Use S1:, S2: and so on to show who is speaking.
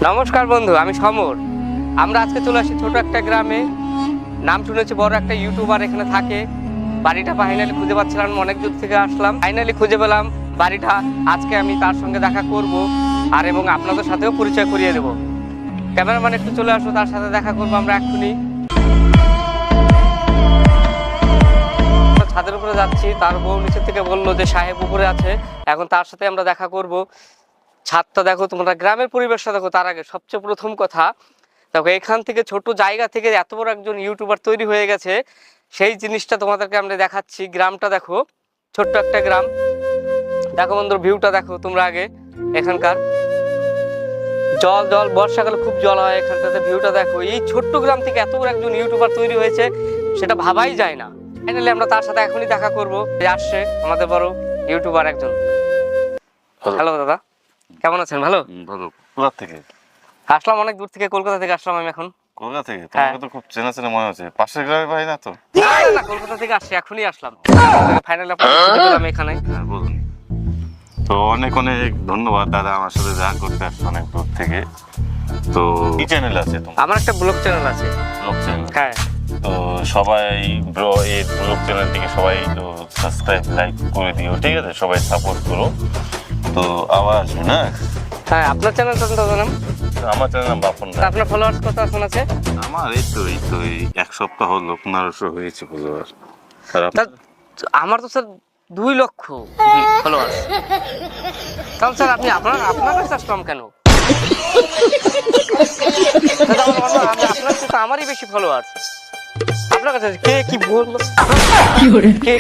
S1: নমস্কার বন্ধু, আমি সমর। আমরা আজকে চলে আসি ছোট একটা গ্রামে। নাম শুনেছি বড় একটা ইউটিউবার এখানে থাকে। বাড়িটা ফাইনালি খুঁজে পাচ্ছিলাম, অনেক দূর থেকে আসলাম, ফাইনালি খুঁজে পেলাম বাড়িটা। আজকে আমি তার সঙ্গে দেখা করব আর এবং আপনাদের সাথেও পরিচয় করিয়ে দেব। ক্যামেরাম্যান একটু চলে আসো, তার সাথে দেখা করবো আমরা এক্ষুনি। ছাদের উপরে যাচ্ছি, তার বউ নিচে থেকে বললো যে সাহেব উপরে আছে, এখন তার সাথে আমরা দেখা করব। ছাদটা দেখো তোমরা, গ্রামের পরিবেশটা দেখো। তার আগে সবচেয়ে প্রথম কথা দেখো, এখান থেকে ছোট জায়গা থেকে এত বড় একজন ইউটিউবার তৈরি হয়ে গেছে, সেই জিনিসটা তোমাদেরকে আমরা দেখাচ্ছি। গ্রামটা দেখো, ছোট্ট একটা গ্রাম। দেখো বন্ধুর ভিউটা দেখো তোমরা আগে। এখানকার জল জল, বর্ষাকালে খুব জল হয় এখানটাতে। ভিউটা দেখো, এই ছোট্ট গ্রাম থেকে এত বড় একজন ইউটিউবার তৈরি হয়েছে, সেটা ভাবাই যায় না। ফাইনালি আমরা তার সাথে এখনই দেখা করব। আসছে আমাদের বড় ইউটিউবার একজন। হ্যালো দাদা, কেমন আছেন? ভালো
S2: ভালো। কোথা থেকে
S1: আসলাম? অনেক দূর থেকে, কলকাতা থেকে আসলাম আমি এখন।
S2: কলকাতা থেকে? তোমাকে তো খুব চেনা চেনা মনে হচ্ছে। পাশের গ্রামে বাড়ি না তো?
S1: না না না, কলকাতা থেকে আসছি, এখনই আসলাম। ফাইনালি আপনাকে খুঁজে পেলাম এখানে।
S2: হ্যাঁ বলুন। তো অনেক অনেক ধন্যবাদ দাদা, আমার সাথে দেখা করতে আসছো অনেক দূর থেকে। তো কি চ্যানেল আছে তোমার?
S1: আমার একটা ব্লগ চ্যানেল আছে।
S2: Blog channel?
S1: হ্যাঁ।
S2: তো সবাই ব্রো এই ব্লগ চ্যানেল থেকে সবাই তো সাবস্ক্রাইব লাইক করে দিও, ঠিক আছে? সবাই সাপোর্ট করো। তো আওয়াজ না?
S1: হ্যাঁ, আপনার চ্যানেলটা তো জানাম।
S2: আমার চ্যানেল নাম বাপন রায়।
S1: আপনার ফলোয়ার্স কত এখন আছে?
S2: আমার এই এক সপ্তাহ হলো 1500 হয়েছে ফলোয়ার।
S1: আমার তো স্যার 2 লক্ষ ফলোয়ার্স। তাহলে স্যার আপনি আপনার কাছে আসলাম কেন? আপনার কাছে তো আমারই বেশি ফলোয়ার্স। আপনার কাছে কে কি বললো? কে